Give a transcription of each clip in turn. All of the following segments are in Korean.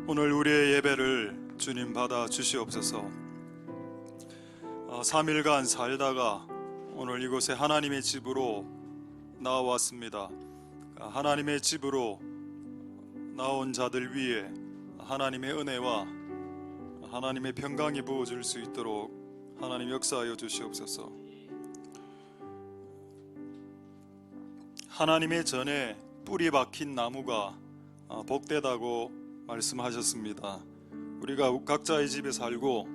오늘 우리의 예배를 주님 받아 주시옵소서. 3일간 살다가 오늘 이곳에 하나님의 집으로 나왔습니다. 하나님의 집으로 나온 자들 위에 하나님의 은혜와 하나님의 평강이 부어질 수 있도록 하나님 역사하여 주시옵소서. 하나님의 전에 뿌리 박힌 나무가 복되다고 말씀하셨습니다. 우리가 각자의 집에 살고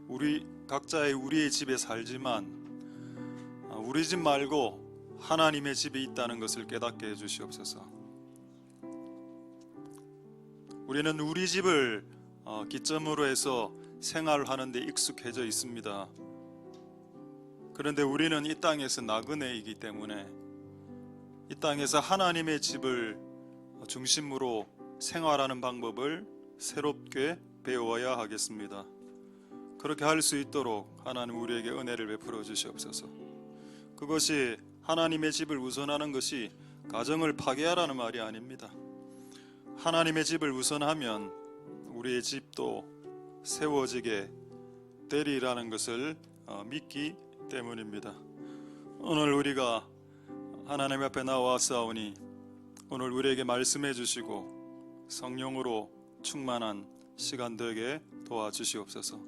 우리의 집에 살지만 우리 집 말고 하나님의 집이 있다는 것을 깨닫게 해주시옵소서. 우리는 우리 집을 기점으로 해서 생활하는 데 익숙해져 있습니다. 그런데 우리는 이 땅에서 나그네이기 때문에 이 땅에서 하나님의 집을 중심으로 생활하는 방법을 새롭게 배워야 하겠습니다. 그렇게 할 수 있도록 하나님 우리에게 은혜를 베풀어 주시옵소서. 그것이 하나님의 집을 우선하는 것이 가정을 파괴하라는 말이 아닙니다. 하나님의 집을 우선하면 우리의 집도 세워지게 되리라는 것을 믿기 때문입니다. 오늘 우리가 하나님 앞에 나와싸우니 오늘 우리에게 말씀해 주시고 성령으로 충만한 시간 되게 도와주시옵소서.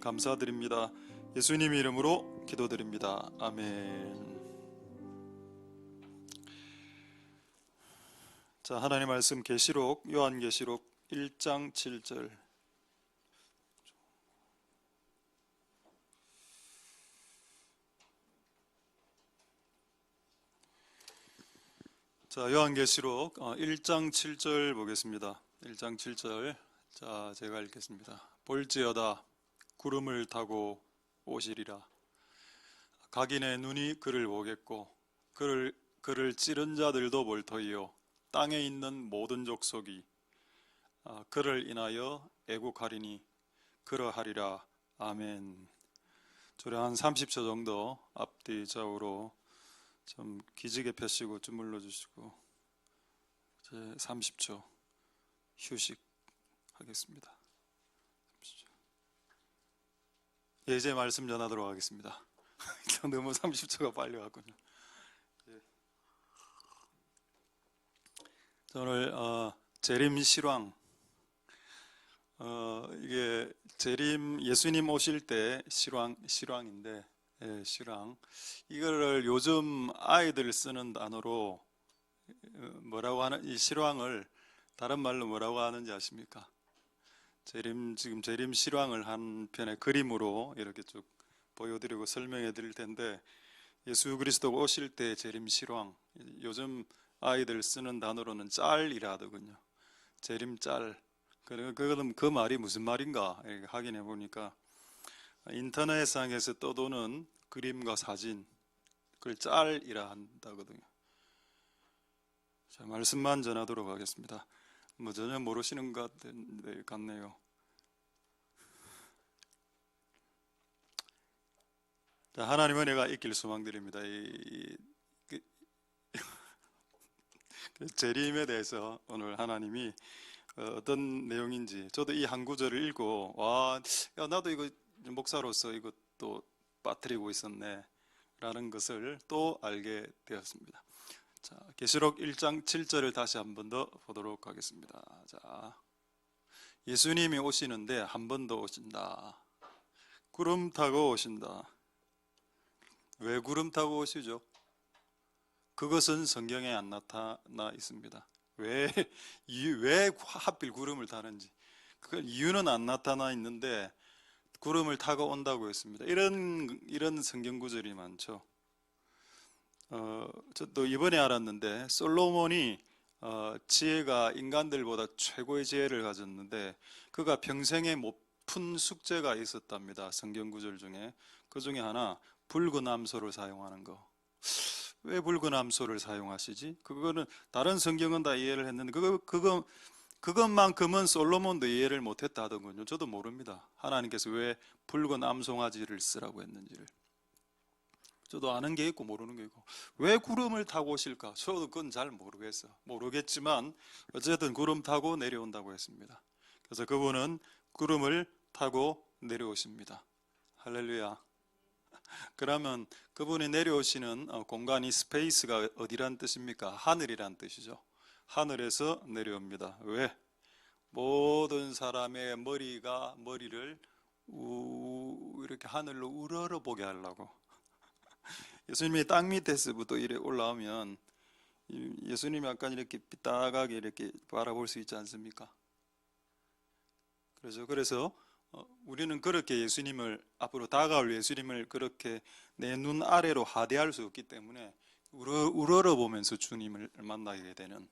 감사드립니다. 예수님 이름으로 기도드립니다. 아멘. 자, 하나님 말씀 계시록 요한계시록 1장 7절. 자, 요한계시록 1장 7절 보겠습니다. 1장 7절. 자, 제가 읽겠습니다. 볼지어다 구름을 타고 오시리라. 각인의 눈이 그를 보겠고 그를 찌른 자들도 볼 터이요 땅에 있는 모든 족속이 그를 인하여 애국하리니 그러하리라. 아멘. 저를 한 30초 정도 앞뒤 좌우로 좀 기지개 펴시고 주물러 주시고 이제 30초 휴식하겠습니다. 예, 이제 말씀 전하도록 하겠습니다. 너무 30초가 빨리 왔군요. 예. 오늘 재림 실황, 이게 재림 예수님 오실 때 실황인데, 예, 실황. 이거를 요즘 아이들 쓰는 단어로 뭐라고 하는, 이 실황을 다른 말로 뭐라고 하는지 아십니까? 지금 재림 실황을 한 편의 그림으로 이렇게 쭉 보여드리고 설명해 드릴 텐데, 예수 그리스도 오실 때 재림 실황, 요즘 아이들 쓰는 단어로는 짤이라 하더군요. 재림 짤. 그럼 그 말이 무슨 말인가 이렇게 확인해 보니까 인터넷상에서 떠도는 그림과 사진, 그걸 짤이라 한다거든요. 자, 말씀만 전하도록 하겠습니다. 뭐 전혀 모르시는 것 같네요. 자, 하나님 은혜가 있길 소망드립니다. 재림에 대해서 오늘 하나님이 어떤 내용인지, 저도 이 한 구절을 읽고 와, 야, 나도 이거 목사로서 이것도 빠뜨리고 있었네 라는 것을 또 알게 되었습니다. 자, 계시록 1장 7절을 다시 한 번 더 보도록 하겠습니다. 자, 예수님이 오시는데 한 번 더 오신다. 구름 타고 오신다. 왜 구름 타고 오시죠? 그것은 성경에 안 나타나 있습니다. 왜 하필 구름을 타는지 그 이유는 안 나타나 있는데 구름을 타고 온다고 했습니다. 이런 성경 구절이 많죠. 저도 이번에 알았는데 솔로몬이 지혜가 인간들보다 최고의 지혜를 가졌는데 그가 평생에 못 푼 숙제가 있었답니다. 성경 구절 중에 그 중에 하나 붉은 암소를 사용하는 거. 왜 붉은 암소를 사용하시지? 그거는 다른 성경은 다 이해를 했는데 그것만큼은 솔로몬도 이해를 못했다 하더군요. 저도 모릅니다. 하나님께서 왜 붉은 암송아지를 쓰라고 했는지를. 저도 아는 게 있고 모르는 게 있고. 왜 구름을 타고 오실까? 저도 그건 잘 모르겠지만 어쨌든 구름 타고 내려온다고 했습니다. 그래서 그분은 구름을 타고 내려오십니다. 할렐루야. 그러면 그분이 내려오시는 공간이 스페이스가 어디란 뜻입니까? 하늘이란 뜻이죠. 하늘에서 내려옵니다. 왜? 모든 사람의 머리를 이렇게 하늘로 우러러 보게 하려고. 예수님이 땅 밑에서부터 이렇게 올라오면 예수님이 약간 이렇게 삐딱하게 이렇게 바라볼 수 있지 않습니까? 그래서 우리는 그렇게 예수님을, 앞으로 다가올 예수님을 그렇게 내 눈 아래로 하대할 수 없기 때문에 우러러 보면서 주님을 만나게 되는,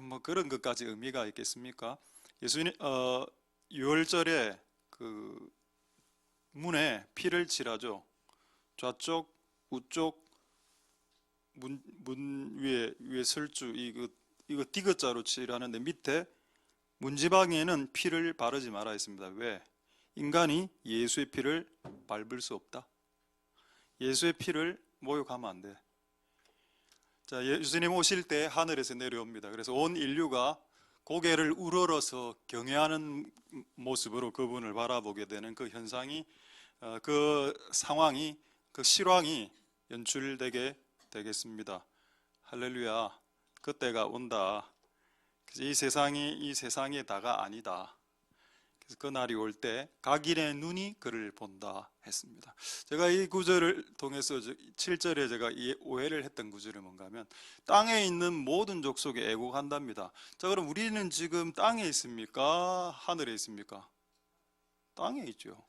뭐 그런 것까지 의미가 있겠습니까? 예수님 6월절에 그 문에 피를 칠하죠. 좌쪽, 우쪽 문 위에 설주 이거 디귿자로 칠하는데 밑에 문지방에는 피를 바르지 말아 있습니다. 왜? 인간이 예수의 피를 밟을 수 없다. 예수의 피를 모욕하면 안 돼. 자, 예수님 오실 때 하늘에서 내려옵니다. 그래서 온 인류가 고개를 우러러서 경외하는 모습으로 그분을 바라보게 되는 그 현상이, 그 상황이, 그 실황이 연출되게 되겠습니다. 할렐루야. 그때가 온다. 이 세상이 다가 아니다. 그래서 그 날이 올 때 각인의 눈이 그를 본다 했습니다. 제가 이 구절을 통해서 7절에 제가 이 오해를 했던 구절이 뭔가 하면, 땅에 있는 모든 족속에 애곡한답니다. 자, 그럼 우리는 지금 땅에 있습니까? 하늘에 있습니까? 땅에 있죠.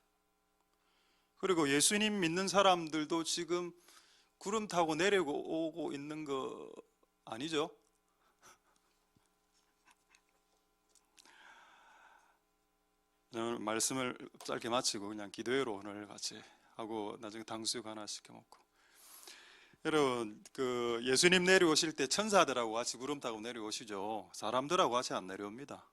그리고 예수님 믿는 사람들도 지금 구름 타고 내려오고 있는 거 아니죠? 오늘 말씀을 짧게 마치고 그냥 기도회로 오늘 같이 하고 나중에 탕수육 하나 시켜 먹고. 여러분, 그 예수님 내려오실 때 천사들하고 같이 구름 타고 내려오시죠. 사람들하고 같이 안 내려옵니다.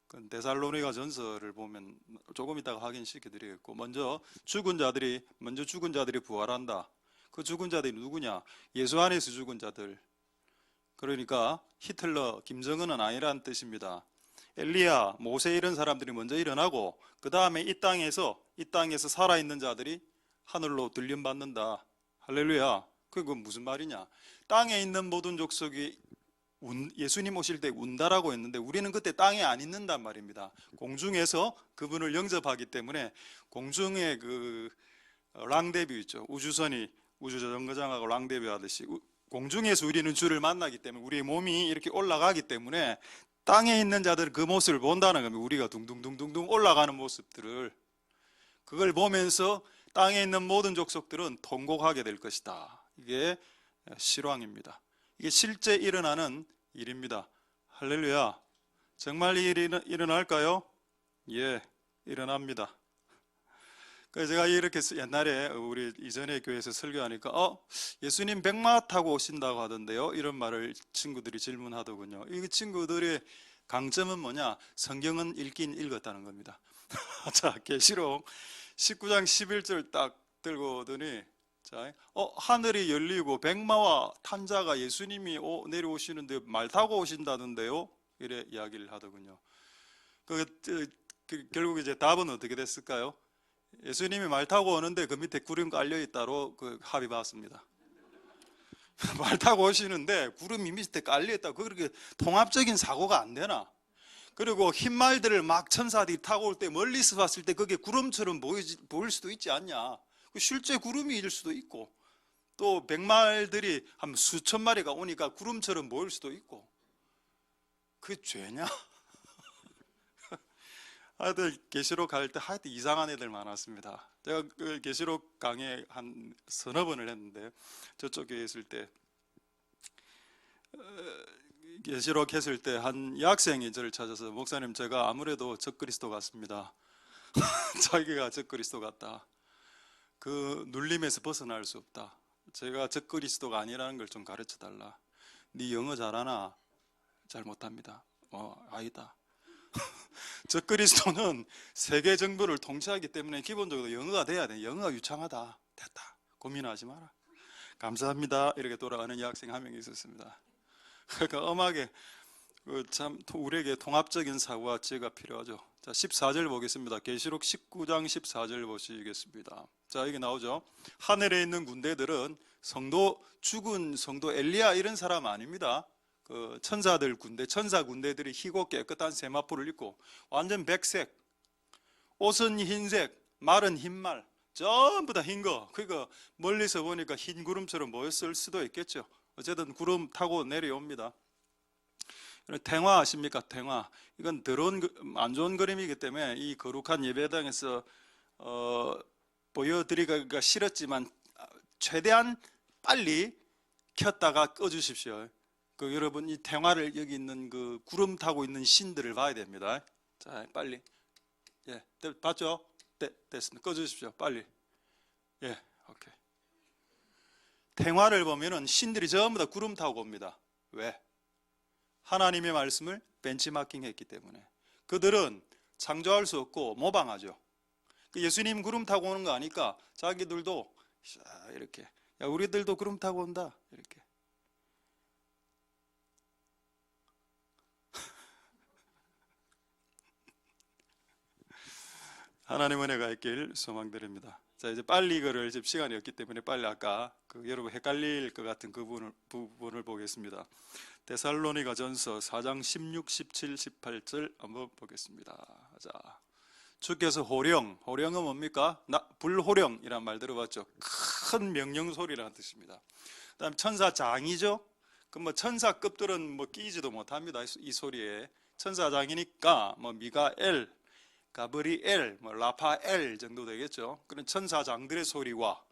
그 데살로니가 전서를 보면 조금 이따가 확인시켜 드리겠고, 먼저 죽은 자들이 부활한다. 그 죽은 자들이 누구냐? 예수 안에서 죽은 자들. 그러니까 히틀러, 김정은은 아니라는 뜻입니다. 엘리야, 모세 이런 사람들이 먼저 일어나고 그 다음에 이 땅에서 살아있는 자들이 하늘로 들림받는다. 할렐루야. 그건 무슨 말이냐? 땅에 있는 모든 족속이 예수님 오실 때 운다라고 했는데 우리는 그때 땅에 안 있는단 말입니다. 공중에서 그분을 영접하기 때문에 공중에 그 랑데뷰 있죠. 우주선이 우주정거장하고 랑데뷰 하듯이 공중에서 우리는 주를 만나기 때문에 우리의 몸이 이렇게 올라가기 때문에 땅에 있는 자들은 그 모습을 본다는 겁니다. 우리가 둥둥둥둥둥 올라가는 모습들을, 그걸 보면서 땅에 있는 모든 족속들은 통곡하게 될 것이다. 이게 실황입니다. 이게 실제 일어나는 일입니다. 할렐루야. 정말 이 일이 일어날까요? 예, 일어납니다. 그래서 제가 이렇게 옛날에 우리 이전에 교회에서 설교하니까 예수님 백마 타고 오신다고 하던데요, 이런 말을 친구들이 질문하더군요. 이 친구들의 강점은 뭐냐? 성경은 읽긴 읽었다는 겁니다. 자, 계시록 19장 11절 딱 들고 오더니, 자, 하늘이 열리고 백마와 탄자가 예수님이 내려오시는데 말 타고 오신다던데요, 이래 이야기를 하더군요. 결국 이제 답은 어떻게 됐을까요? 예수님이 말 타고 오는데 그 밑에 구름 깔려 있다로 그 합의 봤습니다. 말 타고 오시는데 구름이 밑에 깔려 있다. 그렇게 통합적인 사고가 안 되나? 그리고 흰 말들을 막 천사들이 타고 올 때 멀리서 봤을 때 그게 구름처럼 보일 수도 있지 않냐? 실제 구름일 수도 있고, 또 백말들이 한 수천 마리가 오니까 구름처럼 보일 수도 있고, 그게 죄냐? 하여튼 계시록 갈 때 하여튼 이상한 애들 많았습니다. 제가 그 계시록 강의 한 서너 번을 했는데, 저쪽 교회에 있을 때 계시록 했을 때 한 여학생이 저를 찾아서, 목사님 제가 아무래도 적그리스도 같습니다. 자기가 적그리스도 같다. 그 눌림에서 벗어날 수 없다. 제가 적그리스도가 아니라는 걸 좀 가르쳐 달라. 네 영어 잘하나? 잘 못합니다. 아니다. 적그리스도는 세계 정부를 통치하기 때문에 기본적으로 영어가 돼야 돼. 영어가 유창하다. 됐다. 고민하지 마라. 감사합니다. 이렇게 돌아가는 여학생 한 명 있었습니다. 그러니까 엄하게 참 우리에게 통합적인 사고와 지혜가 필요하죠. 자, 14절 보겠습니다. 계시록 19장 14절 보시겠습니다. 자, 여기 나오죠. 하늘에 있는 군대들은 죽은 성도 엘리야 이런 사람 아닙니다. 그 천사들 군대, 천사 군대들이 희고 깨끗한 세마포를 입고 완전 백색, 옷은 흰색, 말은 흰말, 전부 다 흰 거. 그러니까 멀리서 보니까 흰 구름처럼 보였을 수도 있겠죠. 어쨌든 구름 타고 내려옵니다. 탱화 아십니까? 탱화. 이건 더러운, 안 좋은 그림이기 때문에 이 거룩한 예배당에서 보여드리기가 싫었지만 최대한 빨리 켰다가 꺼주십시오. 여러분 이 탱화를 여기 있는 그 구름 타고 있는 신들을 봐야 됩니다. 자, 빨리. 예, 봤죠? 됐습니다. 꺼주십시오. 빨리. 예, 오케이. 탱화를 보면은 신들이 전부 다 구름 타고 옵니다. 왜? 하나님의 말씀을 벤치마킹 했기 때문에. 그들은 창조할 수 없고 모방하죠. 예수님 구름 타고 오는 거 아니까 자기들도 이렇게, 야, 우리들도 구름 타고 온다 이렇게. 하나님 은혜가 있길 소망드립니다. 자, 이제 빨리 이거를 지금 시간이 없기 때문에 빨리 아까 여러분 헷갈릴 것 같은 그 부분을 보겠습니다. 데살로니가 전서 4장 16, 17, 18절 한번 보겠습니다. 자, 주께서 호령은 뭡니까? 불호령이란 말 들어봤죠? 큰 명령 소리라는 뜻입니다. 그 다음 천사장이죠? 뭐 천사급들은 뭐 끼지도 못합니다. 이 소리에. 천사장이니까 뭐 미가엘, 가브리엘, 라파엘 정도 되겠죠. 그런 천사장들의 소리와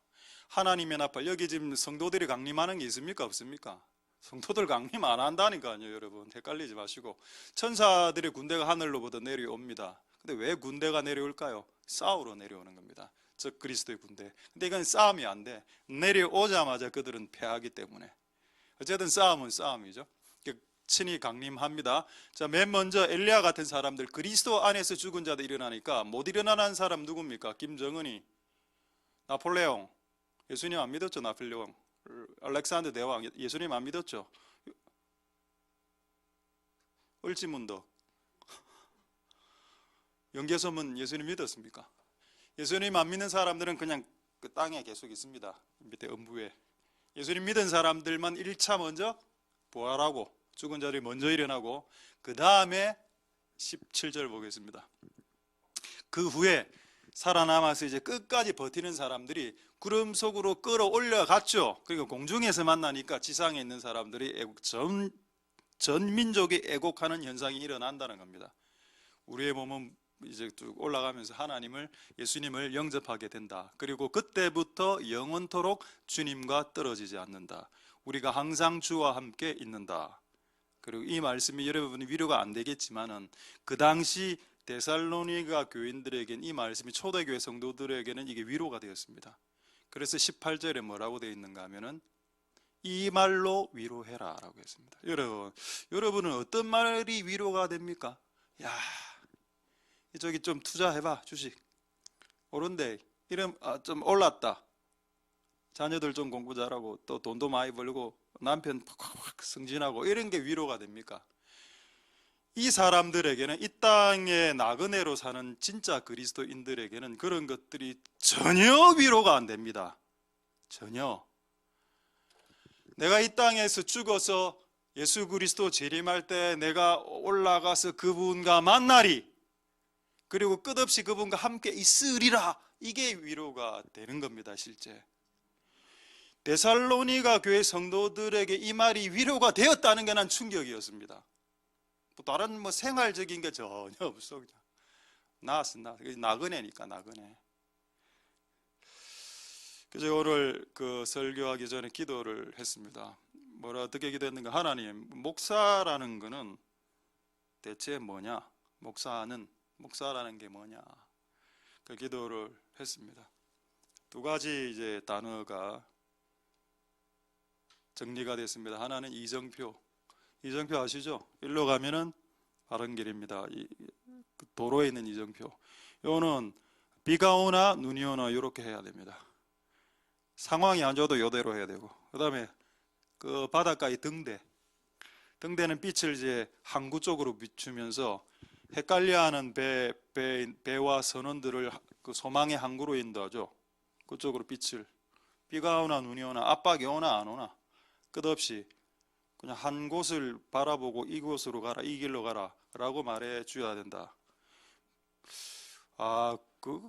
하나님의 나팔. 여기 지금 성도들이 강림하는 게 있습니까? 없습니까? 성도들 강림 안 한다니까요. 여러분 헷갈리지 마시고. 천사들의 군대가 하늘로부터 내려옵니다. 근데 왜 군대가 내려올까요? 싸우러 내려오는 겁니다. 즉 그리스도의 군대. 근데 이건 싸움이 안 돼. 내려오자마자 그들은 패하기 때문에. 어쨌든 싸움은 싸움이죠. 친히 강림합니다. 자, 맨 먼저 엘리야 같은 사람들, 그리스도 안에서 죽은 자들 일어나니까 못 일어나는 사람 누굽니까? 김정은이, 나폴레옹, 예수님 안 믿었죠? 나폴레옹, 알렉산더 대왕, 예수님 안 믿었죠? 을지문덕, 영계소문 예수님 믿었습니까? 예수님 안 믿는 사람들은 그냥 그 땅에 계속 있습니다. 밑에 음부에. 예수님 믿은 사람들만 1차 먼저 부활하고 죽은 자들이 먼저 일어나고 그 다음에 17절 보겠습니다. 그 후에 살아남아서 이제 끝까지 버티는 사람들이 구름 속으로 끌어올려갔죠. 그리고 공중에서 만나니까 지상에 있는 사람들이 전 민족이 애곡하는 현상이 일어난다는 겁니다. 우리의 몸은 이제 쭉 올라가면서 예수님을 영접하게 된다. 그리고 그때부터 영원토록 주님과 떨어지지 않는다. 우리가 항상 주와 함께 있는다. 그리고 이 말씀이 여러분 위로가 안 되겠지만은 그 당시 데살로니가 교인들에게는 이 말씀이 초대교회 성도들에게는 이게 위로가 되었습니다. 그래서 18절에 뭐라고 되어 있는가 하면은 이 말로 위로해라 라고 했습니다. 여러분은 어떤 말이 위로가 됩니까? 야, 저기 좀 투자해봐, 주식 오른데 이름 좀 올랐다, 자녀들 좀 공부 잘하고 또 돈도 많이 벌고 남편 팍팍 승진하고 이런 게 위로가 됩니까? 이 사람들에게는, 이 땅의 나그네로 사는 진짜 그리스도인들에게는 그런 것들이 전혀 위로가 안 됩니다. 전혀. 내가 이 땅에서 죽어서 예수 그리스도 재림할 때 내가 올라가서 그분과 만나리, 그리고 끝없이 그분과 함께 있으리라, 이게 위로가 되는 겁니다. 실제 데살로니가 교회 성도들에게 이 말이 위로가 되었다는 게 난 충격이었습니다. 다른 생활적인 게 전혀 없어. 나았어. 나그네니까, 나그네. 그래서 오늘 그 설교하기 전에 기도를 했습니다. 어떻게 기도했는가? 하나님, 목사라는 거는 대체 뭐냐? 목사라는 게 뭐냐? 그 기도를 했습니다. 두 가지 이제 단어가 정리가 됐습니다. 하나는 이정표 아시죠? 일로 가면은 바른 길입니다. 도로에 있는 이정표. 요거는 비가 오나 눈이 오나 이렇게 해야 됩니다. 상황이 안 좋아도 이대로 해야 되고, 그 다음에 그 바닷가의 등대, 등대는 빛을 이제 항구 쪽으로 비추면서 헷갈려하는 배와 선원들을 그 소망의 항구로 인도하죠. 그쪽으로 빛을. 비가 오나 눈이 오나 압박이 오나 안 오나 끝없이 그냥 한 곳을 바라보고 이곳으로 가라, 이 길로 가라 라고 말해 줘야 된다.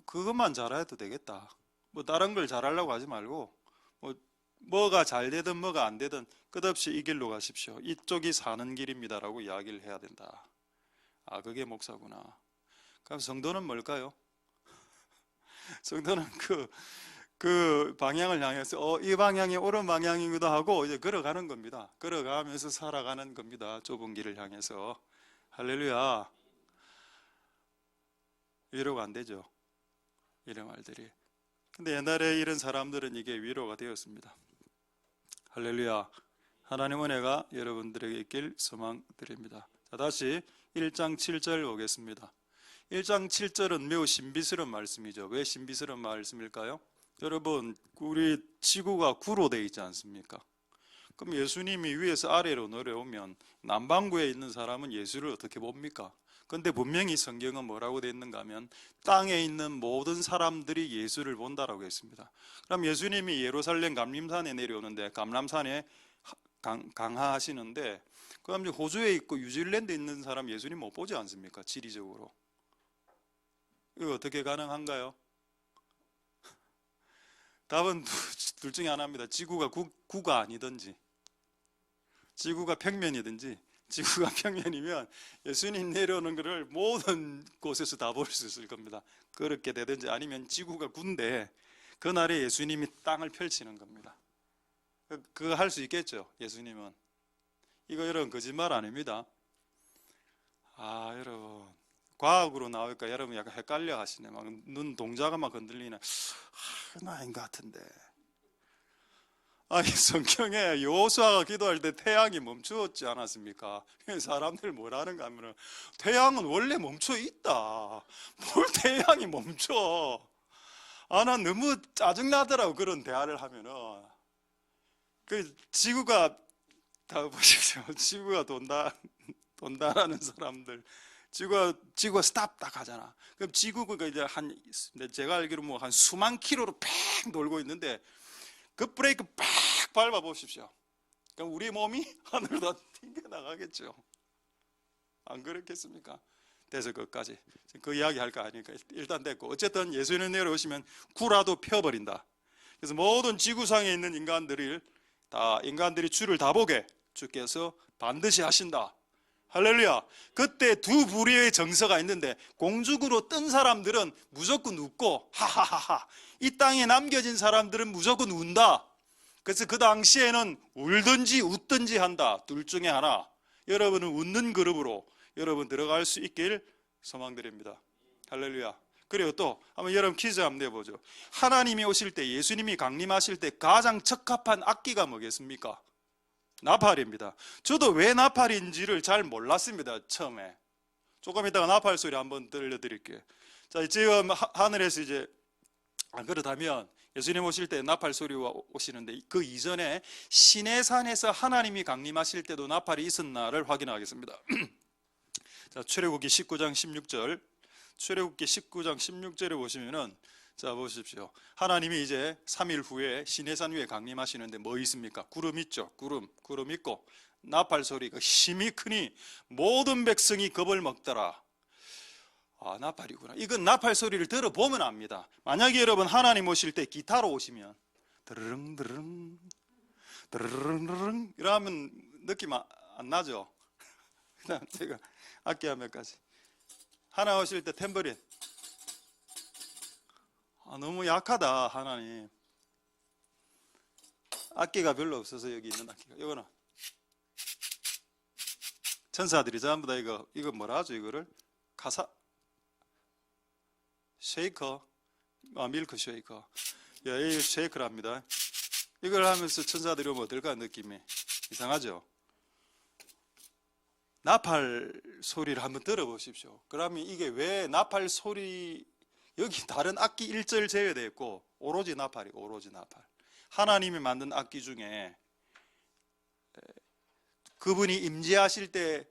그것만 잘해도 되겠다. 뭐 다른 걸 잘하려고 하지 말고 뭐가 잘 되든 뭐가 안 되든 끝없이 이 길로 가십시오. 이쪽이 사는 길입니다라고 이야기를 해야 된다. 그게 목사구나. 그럼 성도는 뭘까요? 성도는 그 방향을 향해서 이 방향이 옳은 방향이기도 하고 이제 걸어가는 겁니다. 걸어가면서 살아가는 겁니다. 좁은 길을 향해서. 할렐루야. 위로가 안 되죠, 이런 말들이. 근데 옛날에 이런 사람들은 이게 위로가 되었습니다. 할렐루야. 하나님 은혜가 여러분들에게 있길 소망드립니다. 자, 다시 1장 7절 보겠습니다. 1장 7절은 매우 신비스러운 말씀이죠. 왜 신비스러운 말씀일까요? 여러분, 우리 지구가 구로 되어 있지 않습니까? 그럼 예수님이 위에서 아래로 내려오면 남반구에 있는 사람은 예수를 어떻게 봅니까? 근데 분명히 성경은 뭐라고 되어 있는가 하면 땅에 있는 모든 사람들이 예수를 본다라고 했습니다. 그럼 예수님이 예루살렘 감림산에 내려오는데, 감람산에 강하시는데, 그럼 이제 호주에 있고 뉴질랜드에 있는 사람 예수님 못 보지 않습니까? 지리적으로. 이거 어떻게 가능한가요? 답은 둘 중에 하나입니다. 지구가 구가 아니든지, 지구가 평면이든지. 지구가 평면이면 예수님 내려오는 것을 모든 곳에서 다 볼 수 있을 겁니다. 그렇게 되든지, 아니면 지구가 군데 그날에 예수님이 땅을 펼치는 겁니다. 그거 할 수 있겠죠, 예수님은. 이거 여러분 거짓말 아닙니다. 여러분 과학으로 나올까 여러분 약간 헷갈려 하시네. 막 눈 동자가 막 흔들리네. 나 아닌 것 같은데. 성경에 여호수아가 기도할 때 태양이 멈추었지 않았습니까? 사람들 뭐라는가 하면 태양은 원래 멈춰 있다. 뭘 태양이 멈춰? 난 너무 짜증나더라고, 그런 대화를 하면은. 그 지구가 다 보십시오. 지구가 돈다라는 사람들. 지구가 스탑 딱 하잖아. 그럼 지구가 이제 제가 알기로 뭐 한 수만 킬로로 팍 돌고 있는데 그 브레이크 팍 밟아 보십시오. 그럼 우리 몸이 하늘로 튕겨 나가겠죠. 안 그렇겠습니까? 돼서 끝까지 그 이야기 할 거 아니니까 일단 됐고, 어쨌든 예수님 내려오시면 구라도 펴버린다. 그래서 모든 지구상에 있는 인간들이 주를 다 보게 주께서 반드시 하신다. 할렐루야. 그때 두 부류의 정서가 있는데, 공중으로 뜬 사람들은 무조건 웃고 하하하하, 이 땅에 남겨진 사람들은 무조건 운다. 그래서 그 당시에는 울든지 웃든지 한다. 둘 중에 하나. 여러분은 웃는 그룹으로 여러분 들어갈 수 있길 소망드립니다. 할렐루야. 그리고 또 한번 여러분 퀴즈 한번 내보죠. 하나님이 오실 때, 예수님이 강림하실 때 가장 적합한 악기가 뭐겠습니까? 나팔입니다. 저도 왜 나팔인지를 잘 몰랐습니다, 처음에. 조금 이따가 나팔 소리 한번 들려드릴게요. 자, 지금 하늘에서 이제, 그렇다면 예수님 오실 때 나팔 소리가 오시는데, 그 이전에 시내산에서 하나님이 강림하실 때도 나팔이 있었나를 확인하겠습니다. 자, 출애굽기 19장 16절. 출애굽기 19장 16절에 보시면은, 자, 보십시오. 하나님이 이제 3일 후에 시내산 위에 강림하시는데 뭐 있습니까? 구름 있죠. 구름 있고 나팔 소리가 힘이 크니 모든 백성이 겁을 먹더라. 나팔이구나. 이건 나팔 소리를 들어보면 압니다. 만약에 여러분 하나님 오실 때 기타로 오시면 드르릉 드르릉 드르릉 드르릉 이러면 느낌 안 나죠? 그다음 제가 악기 한 몇 가지. 하나 오실 때 탬버린. 너무 약하다, 하나님. 악기가 별로 없어서 여기 있는 악기가. 이거는 천사들이 전부 다 이거 뭐라 하죠? 이거를 쉐이커, 밀크 쉐이커. 이 쉐이커랍니다. 이걸 하면서 천사들이 오면 어떨까, 느낌이. 이상하죠? 나팔 소리를 한번 들어보십시오. 그러면 이게 왜 나팔 소리, 여기 다른 악기 1절 제외되어 있고 오로지 나팔이고, 오로지 나팔. 하나님이 만든 악기 중에 그분이 임재하실 때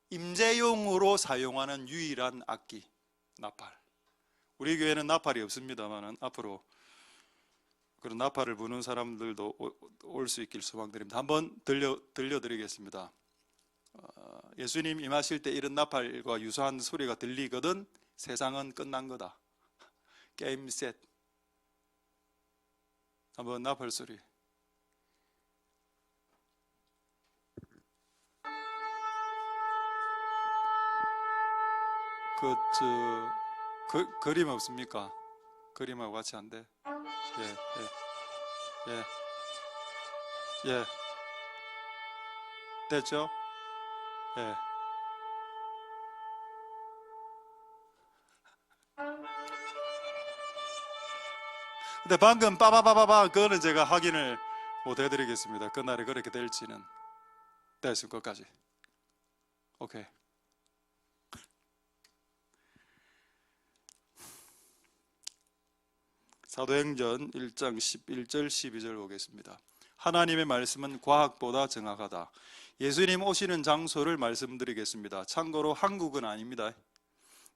임재용으로 사용하는 유일한 악기, 나팔. 우리 교회는 나팔이 없습니다만 앞으로 그런 나팔을 부는 사람들도 올 수 있길 소망드립니다. 한번 들려드리겠습니다. 예수님 임하실 때 이런 나팔과 유사한 소리가 들리거든 세상은 끝난 거다. 게임 셋. 한번 나팔 소리. 그림 없습니까? 그림하고 같이 안 돼? 예. 됐죠? 예. 근데 방금 빠바바바바 그거는 제가 확인을 못 해드리겠습니다. 그날에 그렇게 될지는. 됐을 것까지. 오케이. 사도행전 1장 11절 12절 보겠습니다. 하나님의 말씀은 과학보다 정확하다. 예수님 오시는 장소를 말씀드리겠습니다. 참고로 한국은 아닙니다.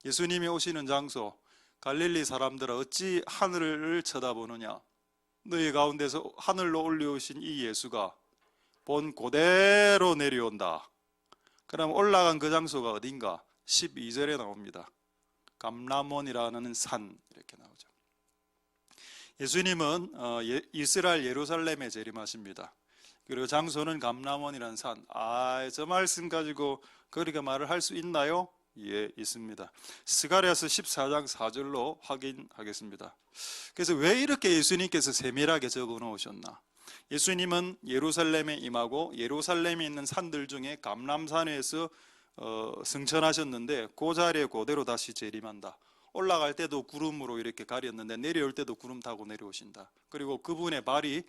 예수님이 오시는 장소, 갈릴리 사람들아 어찌 하늘을 쳐다보느냐. 너희 가운데서 하늘로 올려오신 이 예수가 본 그대로 내려온다. 그럼 올라간 그 장소가 어딘가? 12절에 나옵니다. 감람원이라는 산 이렇게 나오죠. 예수님은 이스라엘 예루살렘에 재림하십니다. 그리고 장소는 감람원이라는 산. 저 말씀 가지고 그렇게 말을 할 수 있나요? 예, 있습니다. 스가랴서 14장 4절로 확인하겠습니다. 그래서 왜 이렇게 예수님께서 세밀하게 적어 놓으셨나? 예수님은 예루살렘에 임하고 예루살렘에 있는 산들 중에 감람산에서 승천하셨는데 그 자리에 그대로 다시 재림한다. 올라갈 때도 구름으로 이렇게 가렸는데 내려올 때도 구름 타고 내려오신다. 그리고 그분의 발이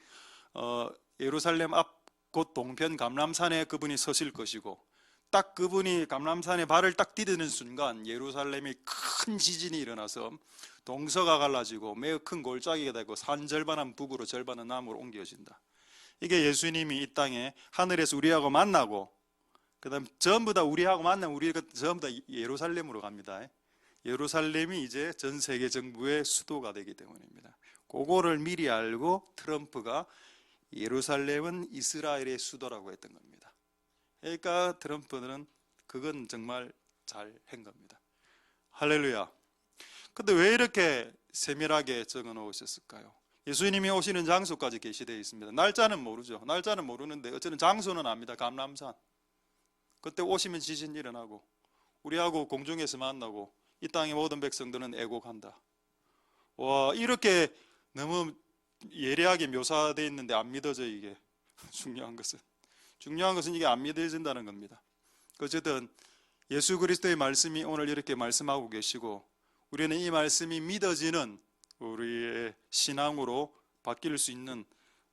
예루살렘 앞 곧 동편 감람산에 그분이 서실 것이고 딱 그분이 감람산에 발을 딱 디디는 순간 예루살렘이 큰 지진이 일어나서 동서가 갈라지고 매우 큰 골짜기가 되고 산 절반은 북으로 절반은 남으로 옮겨진다. 이게 예수님이 이 땅에 하늘에서 우리하고 만나고 그 다음 전부 다 우리하고 만나면 우리가 전부 다 예루살렘으로 갑니다. 예루살렘이 이제 전 세계 정부의 수도가 되기 때문입니다. 그거를 미리 알고 트럼프가 예루살렘은 이스라엘의 수도라고 했던 겁니다. 그러니까 트럼프는 그건 정말 잘 한 겁니다. 할렐루야. 근데 왜 이렇게 세밀하게 적어 놓으셨을까요? 예수님이 오시는 장소까지 게시되어 있습니다. 날짜는 모르죠. 날짜는 모르는데 어쨌든 장소는 압니다. 감람산. 그때 오시면 지진 일어나고 우리하고 공중에서 만나고 이 땅의 모든 백성들은 애곡한다. 와, 이렇게 너무 예리하게 묘사되어 있는데 안 믿어져. 이게 중요한 것은 이게 안 믿어진다는 겁니다. 어쨌든 예수 그리스도의 말씀이 오늘 이렇게 말씀하고 계시고 우리는 이 말씀이 믿어지는 우리의 신앙으로 바뀔 수 있는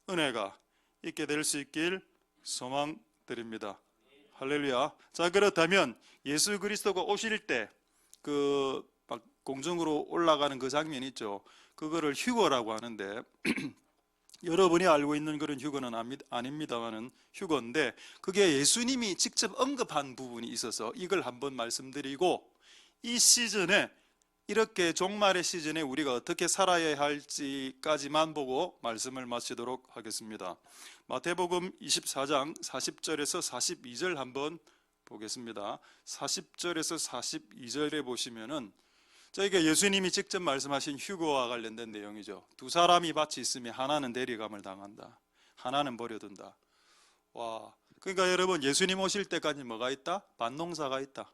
은혜가 있게 될 수 있길 소망드립니다. 할렐루야. 자, 그렇다면 예수 그리스도가 오실 때 그 공중으로 올라가는 그 장면 있죠. 그거를 휴거라고 하는데 여러분이 알고 있는 그런 휴거는 아닙니다만은 휴거인데 그게 예수님이 직접 언급한 부분이 있어서 이걸 한번 말씀드리고 이 시즌에 이렇게 종말의 시즌에 우리가 어떻게 살아야 할지까지만 보고 말씀을 마치도록 하겠습니다. 마태복음 24장 40절에서 42절 한번 보겠습니다. 40절에서 42절에 보시면은 저희가 예수님이 직접 말씀하신 휴거와 관련된 내용이죠. 두 사람이 밭이 있으면 하나는 대리감을 당한다. 하나는 버려둔다. 와, 그러니까 여러분 예수님 오실 때까지 뭐가 있다? 밭농사가 있다.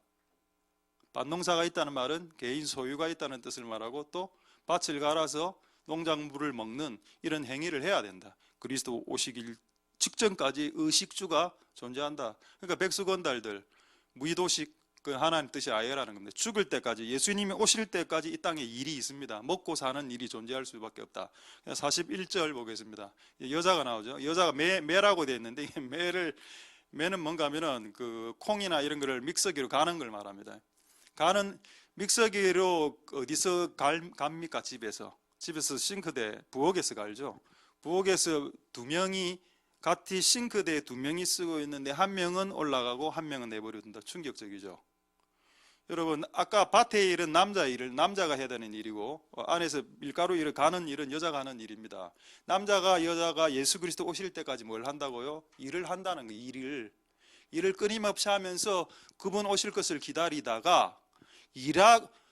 밭농사가 있다는 말은 개인 소유가 있다는 뜻을 말하고 또 밭을 갈아서 농작물을 먹는 이런 행위를 해야 된다. 그리스도 오시길 직전까지 의식주가 존재한다. 그러니까 백수건달들 무의도식 그 하나님 뜻이 아예라는 겁니다. 죽을 때까지 예수님이 오실 때까지 이 땅에 일이 있습니다. 먹고 사는 일이 존재할 수밖에 없다. 41절 보겠습니다. 여자가 나오죠. 여자가 매라고 되어 있는데 이 매는 뭔가 하면은 그 콩이나 이런 거를 믹서기로 가는 걸 말합니다. 가는 믹서기로 어디서 갑니까? 집에서 싱크대 부엌에서 갈죠. 부엌에서 두 명이 같이 싱크대에 두 명이 쓰고 있는데 한 명은 올라가고 한 명은 내버려둔다. 충격적이죠. 여러분, 아까 밭의 일은 남자 일을 남자가 해야 되는 일이고 안에서 밀가루 일을 가는 일은 여자가 하는 일입니다. 남자가 여자가 예수 그리스도 오실 때까지 뭘 한다고요? 일을 한다는 거예요. 일을 끊임없이 하면서 그분 오실 것을 기다리다가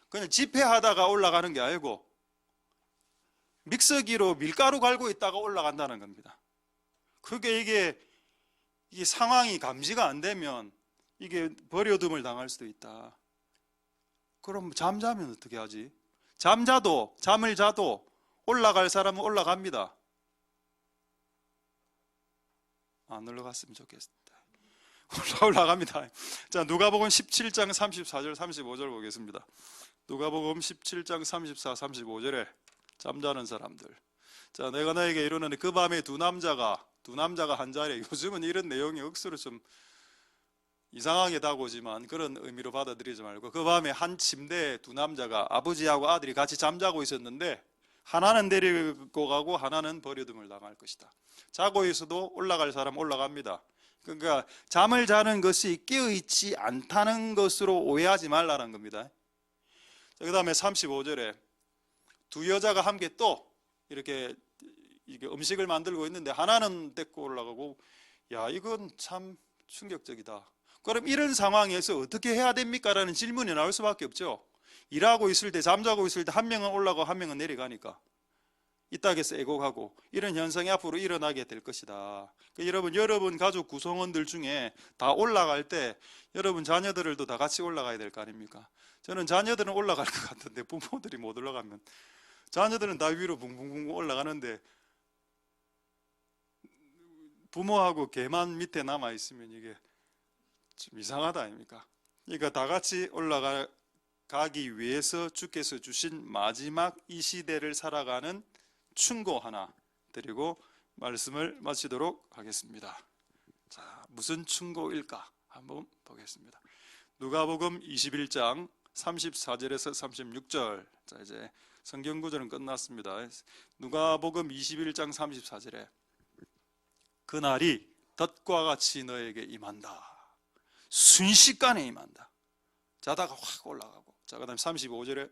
그냥 집회하다가 올라가는 게 아니고 믹서기로 밀가루 갈고 있다가 올라간다는 겁니다. 그게 이게 상황이 감지가 안 되면 이게 버려둠을 당할 수도 있다. 그럼 잠자면 어떻게 하지? 잠을 자도 올라갈 사람은 올라갑니다. 안 올라갔으면 좋겠습니다. 올라갑니다. 자, 누가복음 17장 34절 35절 보겠습니다. 누가복음 17장 34, 35절에 잠자는 사람들. 자, 내가 너에게 이르노니 그 밤에 두 남자가 한 자리에, 요즘은 이런 내용이 억수로 좀 이상하게 다가오지만 그런 의미로 받아들이지 말고, 그 밤에 한 침대에 두 남자가, 아버지하고 아들이 같이 잠자고 있었는데 하나는 데리고 가고 하나는 버려둠을 당할 것이다. 자고 있어도 올라갈 사람 올라갑니다. 그러니까 잠을 자는 것이 깨어있지 않다는 것으로 오해하지 말라는 겁니다. 그 다음에 35절에 두 여자가 함께 또 이렇게 음식을 만들고 있는데 하나는 데리고 올라가고, 야, 이건 참 충격적이다. 그럼 이런 상황에서 어떻게 해야 됩니까? 라는 질문이 나올 수밖에 없죠. 일하고 있을 때, 잠자고 있을 때 한 명은 올라가고 한 명은 내려가니까 이 땅에서 애곡하고, 이런 현상이 앞으로 일어나게 될 것이다. 그러니까 여러분 가족 구성원들 중에 다 올라갈 때 여러분 자녀들도 다 같이 올라가야 될 거 아닙니까? 저는 자녀들은 올라갈 것 같은데 부모들이 못 올라가면, 자녀들은 다 위로 붕붕붕 올라가는데 부모하고 걔만 밑에 남아 있으면 이게 좀 이상하다 아닙니까? 그러니까 다 같이 올라가기 위해서 주께서 주신 마지막 이 시대를 살아가는 충고 하나 드리고 말씀을 마치도록 하겠습니다. 자, 무슨 충고일까? 한번 보겠습니다. 누가복음 21장 34절에서 36절. 자, 이제 성경 구절은 끝났습니다. 누가복음 21장 34절에 그날이 덫과 같이 너에게 임한다. 순식간에 임한다. 자다가 확 올라가고. 자, 그 다음에 35절에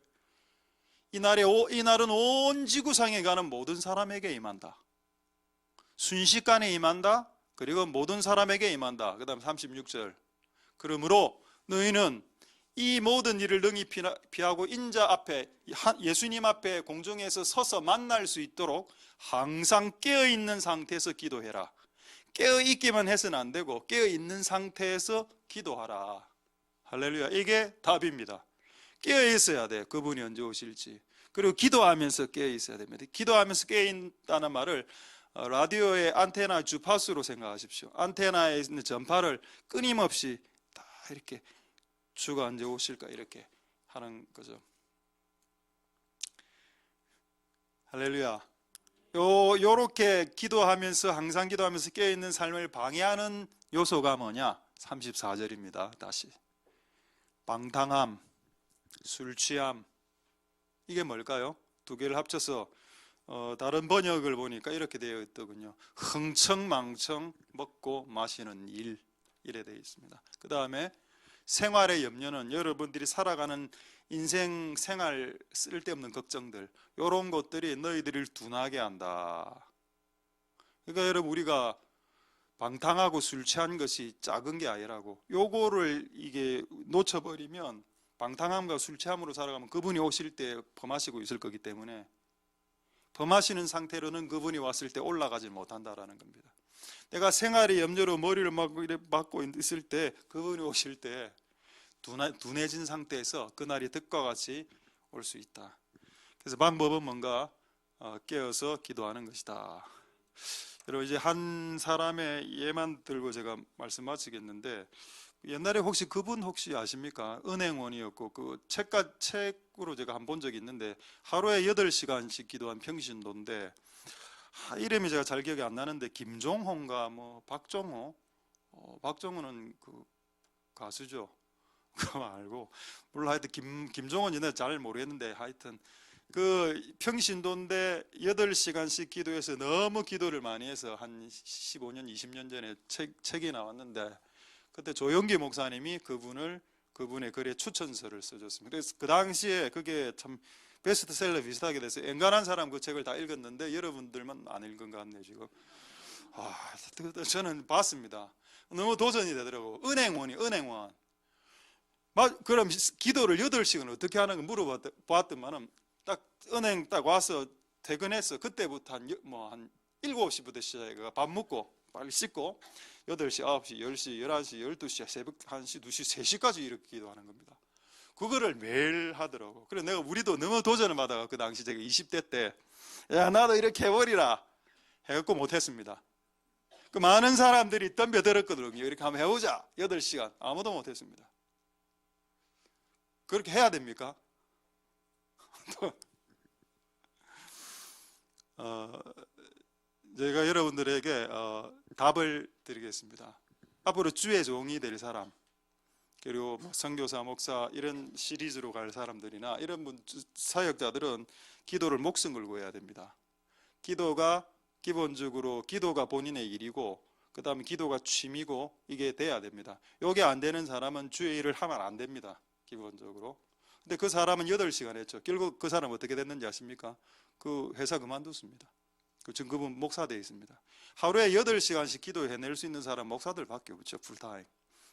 이날은 온 지구상에 가는 모든 사람에게 임한다. 순식간에 임한다. 그리고 모든 사람에게 임한다. 그 다음 36절. 그러므로 너희는 이 모든 일을 능히 피하고 인자 앞에, 예수님 앞에 공중에서 서서 만날 수 있도록 항상 깨어있는 상태에서 기도해라. 깨어있기만 해서는 안 되고 깨어있는 상태에서 기도하라. 할렐루야. 이게 답입니다. 깨어있어야 돼. 그분이 언제 오실지. 그리고 기도하면서 깨어있어야 됩니다. 기도하면서 깨어있다는 말을 라디오의 안테나 주파수로 생각하십시오. 안테나에 있는 전파를 끊임없이 다 이렇게 주가 언제 오실까 이렇게 하는 거죠. 할렐루야. 요렇게 기도하면서, 항상 기도하면서 깨어있는 삶을 방해하는 요소가 뭐냐? 34절입니다. 다시. 방탕함, 술 취함. 이게 뭘까요? 두 개를 합쳐서 다른 번역을 보니까 이렇게 되어 있더군요. 흥청망청 먹고 마시는 일, 이래 되어 있습니다. 그 다음에 생활의 염려는 여러분들이 살아가는 인생 생활 쓸데없는 걱정들, 이런 것들이 너희들을 둔하게 한다. 그러니까 여러분, 우리가 방탕하고 술 취한 것이 작은 게 아니라고, 요거를 이게 놓쳐버리면 방탕함과 술 취함으로 살아가면 그분이 오실 때 범하시고 있을 거기 때문에 범하시는 상태로는 그분이 왔을 때 올라가지 못한다라는 겁니다. 내가 생활의 염려로 머리를 막고 있을 때 그분이 오실 때 둔해진 상태에서 그날이 득과 같이 올 수 있다. 그래서 방법은 뭔가 깨어서 기도하는 것이다. 여러분, 이제 한 사람의 예만 들고 제가 말씀 마치겠는데, 옛날에 혹시 그분 혹시 아십니까? 은행원이었고 그 책으로 제가 한 본 적이 있는데 하루에 8시간씩 기도한 평신도인데, 이름이 제가 잘 기억이 안 나는데 김종호인가 뭐 박종호는 그 가수죠. 그거 알고 몰라. 하여튼 김종호는 잘 모르겠는데 하여튼 그 평신도인데 8시간씩 기도해서 너무 기도를 많이 해서 한 15년 20년 전에 책이 나왔는데, 그때 조영기 목사님이 그분의 글에 추천서를 써줬습니다. 그래서 그 당시에 그게 참 베스트셀러 비슷하게 돼서 엔간한 사람 그 책을 다 읽었는데 여러분들만 안 읽은 것 같네요 지금. 저는 봤습니다. 너무 도전이 되더라고. 은행원. 그럼 기도를 8시간 어떻게 하는 거 물어봤더만은 딱 은행 딱 와서 퇴근해서 그때부터 한 7시부터 시작해가 밥 먹고 빨리 씻고 8시, 9시, 10시, 11시, 12시, 새벽 1시, 2시, 3시까지 이렇게 기도하는 겁니다. 그거를 매일 하더라고. 그래서 우리도 너무 도전을 받아가 그 당시 제가 20대 때 야 나도 이렇게 해버리라 해갖고 못했습니다. 그 많은 사람들이 덤벼들었거든요. 이렇게 한번 해보자. 8시간 아무도 못했습니다. 그렇게 해야 됩니까? 제가 여러분들에게 답을 드리겠습니다. 앞으로 주의 종이 될 사람, 그리고 선교사, 목사 이런 시리즈로 갈 사람들이나 이런 사역자들은 기도를 목숨 걸고 해야 됩니다. 기도가 기본적으로 기도가 본인의 일이고 그 다음에 기도가 취미고 이게 돼야 됩니다. 이게 안 되는 사람은 주의 일을 하면 안 됩니다. 기본적으로. 근데 그 사람은 8시간 했죠. 결국 그 사람은 어떻게 됐는지 아십니까? 그 회사 그만뒀습니다. 지금 그분 목사되어 있습니다. 하루에 8시간씩 기도 해낼 수 있는 사람 목사들밖에 없죠. 풀타임.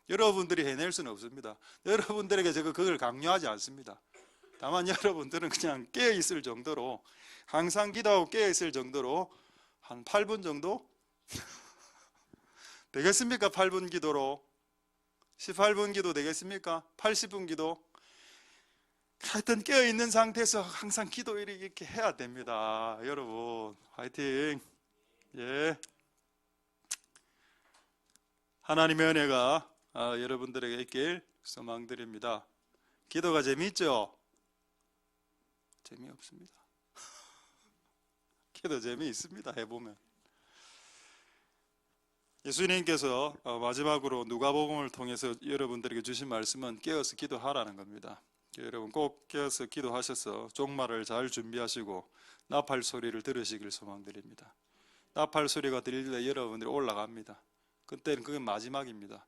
여러분들이 해낼 수는 없습니다. 여러분들에게 제가 그걸 강요하지 않습니다. 다만 여러분들은 그냥 깨어있을 정도로, 항상 기도하고 깨어있을 정도로 한 8분 정도? 되겠습니까? 8분 기도로 18분 기도 되겠습니까? 80분 기도? 하여튼 깨어있는 상태에서 항상 기도를 이렇게 해야 됩니다. 여러분 화이팅. 예. 하나님의 은혜가 여러분들에게 있길 소망드립니다. 기도가 재미있죠? 재미없습니다. 기도 재미있습니다. 해보면. 예수님께서 마지막으로 누가복음을 통해서 여러분들에게 주신 말씀은 깨어서 기도하라는 겁니다. 여러분 꼭 깨어서 기도하셔서 종말을 잘 준비하시고 나팔 소리를 들으시길 소망드립니다. 나팔 소리가 들릴 때 여러분들이 올라갑니다. 그때는 그게 마지막입니다.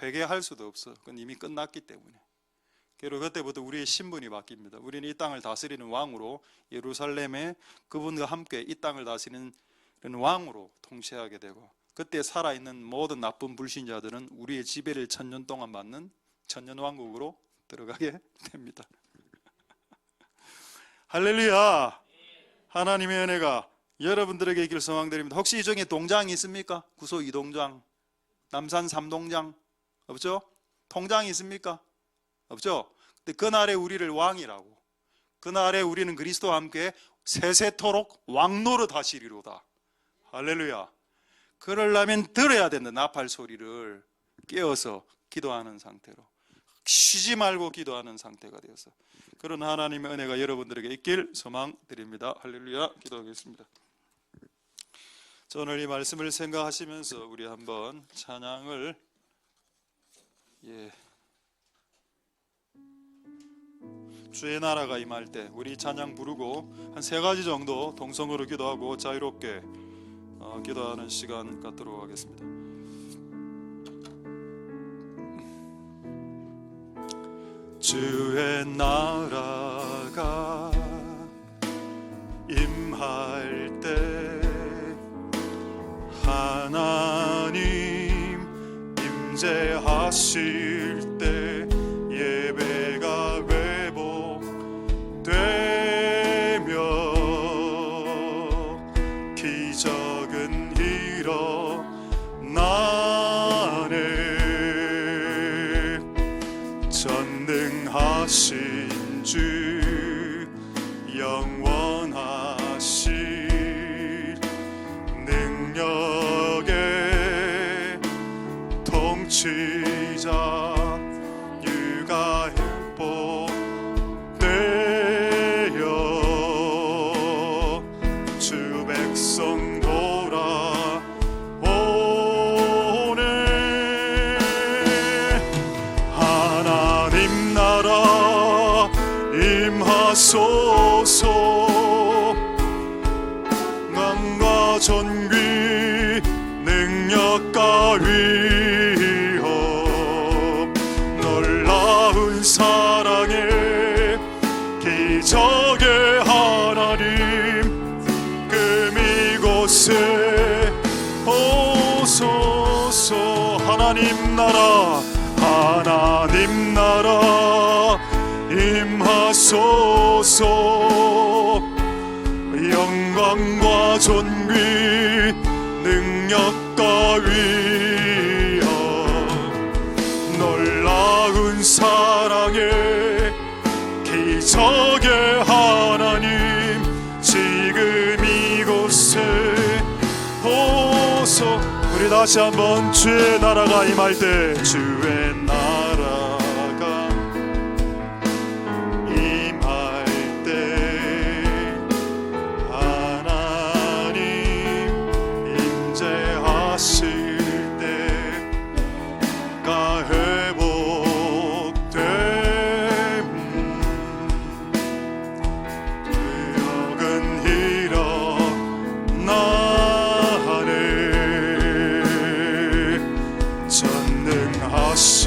회개할 수도 없어. 그건 이미 끝났기 때문에. 그리고 그때부터 우리의 신분이 바뀝니다. 우리는 이 땅을 다스리는 왕으로, 예루살렘에 그분과 함께 이 땅을 다스리는 왕으로 통치하게 되고, 그때 살아있는 모든 나쁜 불신자들은 우리의 지배를 1000년 동안 받는 천년왕국으로 들어가게 됩니다. 할렐루야. 하나님의 은혜가 여러분들에게 있길 소망드립니다. 혹시 이 중에 동장이 있습니까? 구소 2동장, 남산 3동장 없죠? 통장이 있습니까? 없죠? 근데 그날에 우리를 왕이라고, 그날에 우리는 그리스도와 함께 세세토록 왕노릇 하시리로다. 할렐루야. 그러려면 들어야 된다. 나팔 소리를 깨어서 기도하는 상태로, 쉬지 말고 기도하는 상태가 되어서, 그런 하나님의 은혜가 여러분들에게 있길 소망드립니다. 할렐루야. 기도하겠습니다. 오늘 이 말씀을 생각하시면서 우리 한번 찬양을 주의 나라가 임할 때 우리 찬양 부르고 한 3가지 정도 동성으로 기도하고 자유롭게 기도하는 시간 갖도록 하겠습니다. 주의 나라가 임할 때 하나님 임재하실 때 예배가 회복되며 기적은 일어나네. 전능하신 주 영원하신 능력의 통치자 유가 회복되어 주 백성 돌아오네. 하나님 나라 임하소서. 기적의 하나님 이곳에 오소서. 하나님 나라 임하소서. 영광과 존귀 능력과 위엄 놀라운 사랑의 기적의 하나님 지금 이곳에 오소. 우리 다시 한번 주의 나라가 임할 때 주의 나라가 임할 때 하나님 임재하실 때가 회복됨. 구역은 일어나네. 전능하신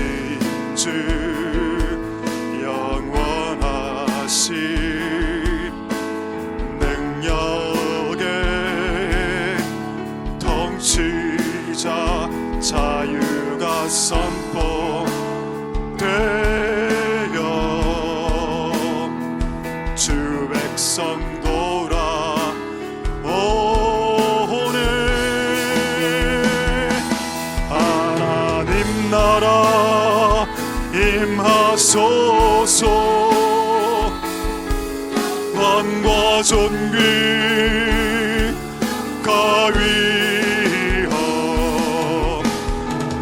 주 영원하신 능력의 통치자 자유가 선포되어 주 백성 돌아오네. 하나님 나라 임하소서. 왕과 존귀가 위엄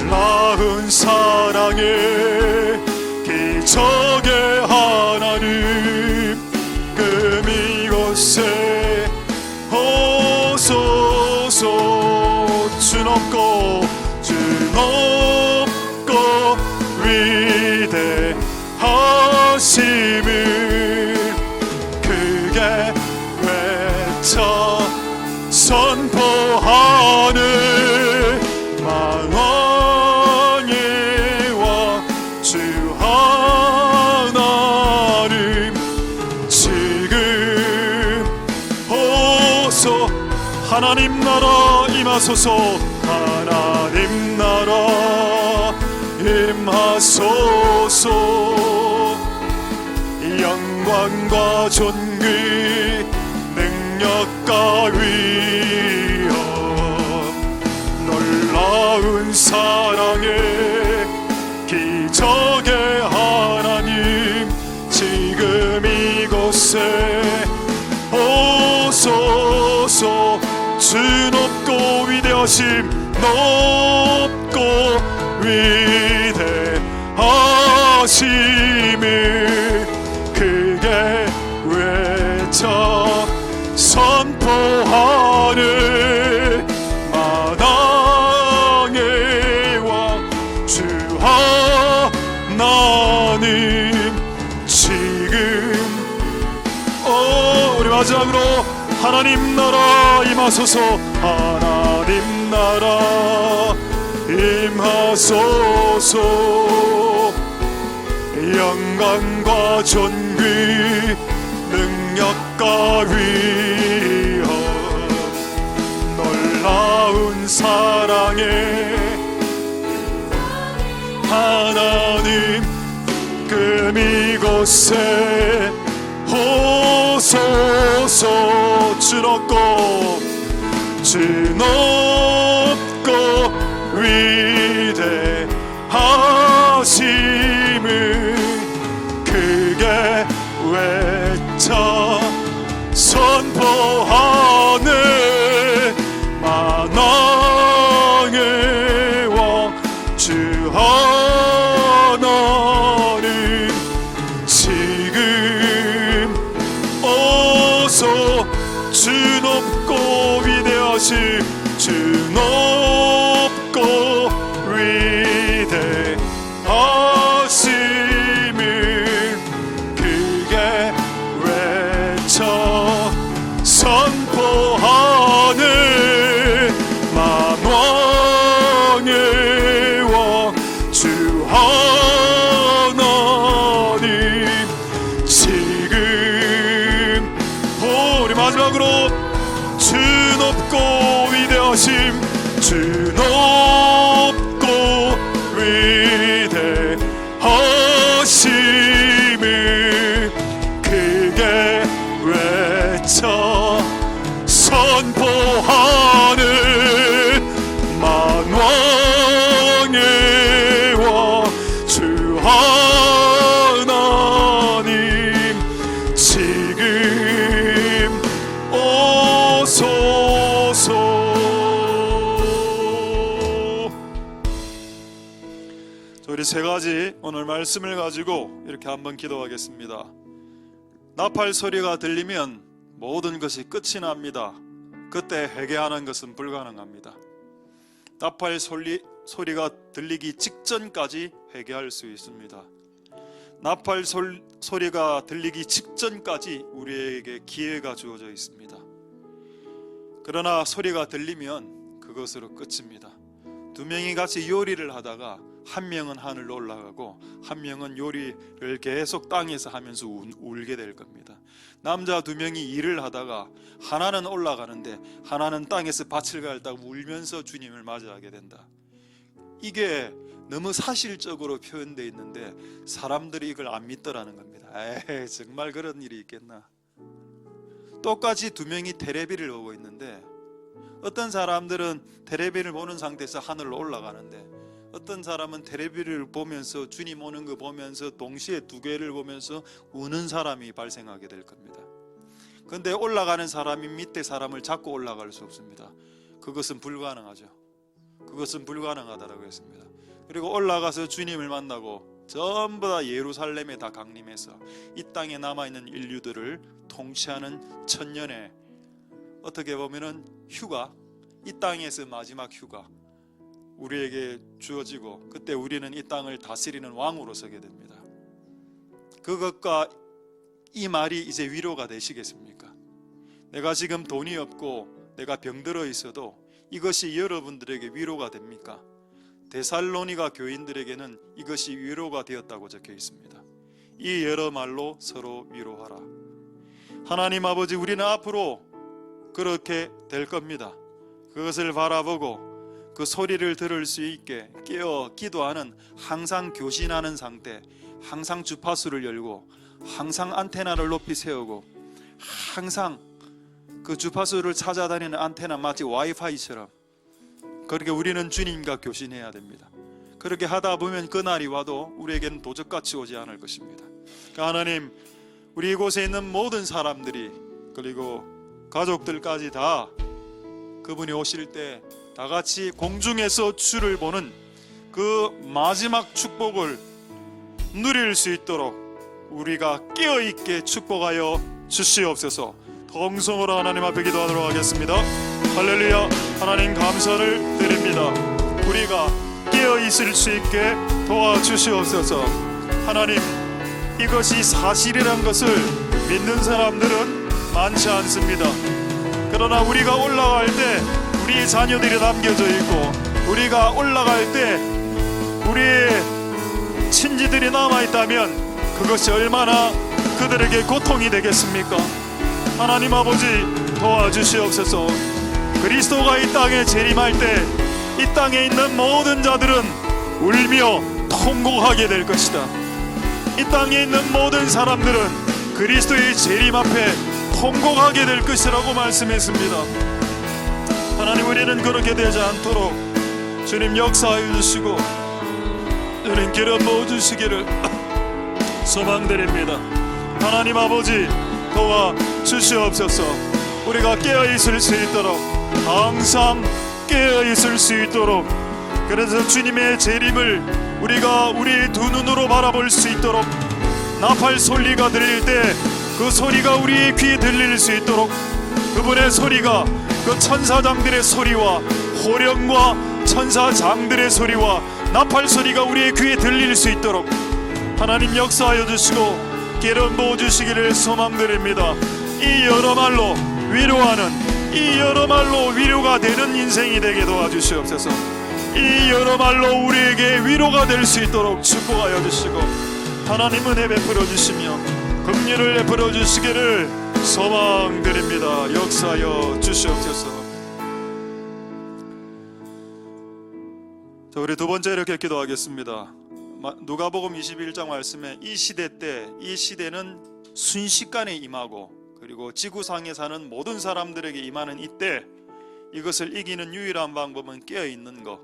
나은 사랑의 기적의 하나님 이곳에 오소서. 주 높고 위대하심을 크게 외쳐 선포하네. 만왕의 왕 주 하나님 지금 오소. 하나님 나라 임하소서. 하나님 나라 임하소서. 영광과 존귀 능력과 위엄 놀라운 사랑의 기적의 하나님 지금 이곳에 오소서. 주 높고 위대하심 높고 위대하심을 크게 외쳐 선포하네. 마당의 왕 주 하나님 지금 우리 마지막으로 하나님 나라 임하소서. 하나님 나라 임하소서. 영광과 존귀 능력과 위엄 놀라운 사랑의 하나님 이곳에 오소서. 주 높고 위대하심을 크게 외쳐 선포하네. 만왕의 왕 주 하나님 지금 오소. 주 높고 위대하심 주 높고 위대하심을 크게 외쳐 선포하네. 만왕의 왕 주 하나님 지금 높고 위대하심 주 높고 위대하심을 크게 외쳐 선포하는 만왕의 왕 주 하나님 지금 오소서. 우리 세 가지 오늘 말씀을 가지고 이렇게 한번 기도하겠습니다. 나팔 소리가 들리면 모든 것이 끝이 납니다. 그때 회개하는 것은 불가능합니다. 나팔 소리가 들리기 직전까지 회개할 수 있습니다. 나팔 소리가 들리기 직전까지 우리에게 기회가 주어져 있습니다. 그러나 소리가 들리면 그것으로 끝입니다. 두 명이 같이 요리를 하다가 한 명은 하늘로 올라가고 한 명은 요리를 계속 땅에서 하면서 울게 될 겁니다. 남자 두 명이 일을 하다가 하나는 올라가는데 하나는 땅에서 밭을 갈다고 울면서 주님을 맞이하게 된다. 이게 너무 사실적으로 표현되어 있는데 사람들이 이걸 안 믿더라는 겁니다. 에이, 정말 그런 일이 있겠나. 똑같이 두 명이 테레비를 보고 있는데 어떤 사람들은 테레비를 보는 상태에서 하늘로 올라가는데 어떤 사람은 테레비를 보면서 주님 오는 거 보면서 동시에 두 개를 보면서 우는 사람이 발생하게 될 겁니다. 그런데 올라가는 사람이 밑에 사람을 잡고 올라갈 수 없습니다. 그것은 불가능하죠. 그것은 불가능하다라고 했습니다. 그리고 올라가서 주님을 만나고 전부 다 예루살렘에 다 강림해서 이 땅에 남아있는 인류들을 통치하는 천년의 어떻게 보면은 휴가, 이 땅에서 마지막 휴가 우리에게 주어지고 그때 우리는 이 땅을 다스리는 왕으로 서게 됩니다. 그것과 이 말이 이제 위로가 되시겠습니까? 내가 지금 돈이 없고 내가 병들어 있어도 이것이 여러분들에게 위로가 됩니까? 데살로니가 교인들에게는 이것이 위로가 되었다고 적혀 있습니다. 이 여러 말로 서로 위로하라. 하나님 아버지, 우리는 앞으로 그렇게 될 겁니다. 그것을 바라보고 그 소리를 들을 수 있게 깨어 기도하는, 항상 교신하는 상태, 항상 주파수를 열고 항상 안테나를 높이 세우고 항상 그 주파수를 찾아다니는 안테나 마치 와이파이처럼 그렇게 우리는 주님과 교신해야 됩니다. 그렇게 하다 보면 그날이 와도 우리에게는 도적같이 오지 않을 것입니다. 그러니까 하나님, 우리 이곳에 있는 모든 사람들이 그리고 가족들까지 다 그분이 오실 때 다 같이 공중에서 주를 보는 그 마지막 축복을 누릴 수 있도록 우리가 깨어있게 축복하여 주시옵소서. 통성으로 하나님 앞에 기도하도록 하겠습니다. 할렐루야. 하나님 감사를 드립니다. 우리가 깨어있을 수 있게 도와주시옵소서. 하나님, 이것이 사실이란 것을 믿는 사람들은 많지 않습니다. 그러나 우리가 올라갈 때 우리 자녀들이 남겨져 있고 우리가 올라갈 때 우리의 친지들이 남아있다면 그것이 얼마나 그들에게 고통이 되겠습니까? 하나님 아버지, 도와주시옵소서. 그리스도가 이 땅에 재림할 때 이 땅에 있는 모든 자들은 울며 통곡하게 될 것이다. 이 땅에 있는 모든 사람들은 그리스도의 재림 앞에 통곡하게 될 것이라고 말씀했습니다. 하나님, 우리는 그렇게 되지 않도록 주님 역사하여 주시고 주님 기름 부어 주시기를 소망드립니다. 하나님 아버지, 도와주시옵소서. 우리가 깨어있을 수 있도록, 항상 깨어있을 수 있도록, 그래서 주님의 재림을 우리가 우리의 두 눈으로 바라볼 수 있도록, 나팔 소리가 들릴 때 그 소리가 우리의 귀에 들릴 수 있도록, 그분의 소리가 그 천사장들의 소리와 호령과 천사장들의 소리와 나팔 소리가 우리의 귀에 들릴 수 있도록 하나님 역사하여 주시고 기름 부어 주시기를 소망드립니다. 이 여러 말로 위로하는, 이 여러 말로 위로가 되는 인생이 되게 도와주시옵소서. 이 여러 말로 우리에게 위로가 될 수 있도록 축복하여 주시고 하나님 은혜 베풀어 주시며 긍휼을 베풀어 주시기를 소망드립니다. 역사하여 주시옵소서. 자, 우리 두 번째 이렇게 기도하겠습니다. 누가복음 21장 말씀에 이 시대 때, 이 시대는 순식간에 임하고 그리고 지구상에 사는 모든 사람들에게 임하는 이때, 이것을 이기는 유일한 방법은 깨어있는 것,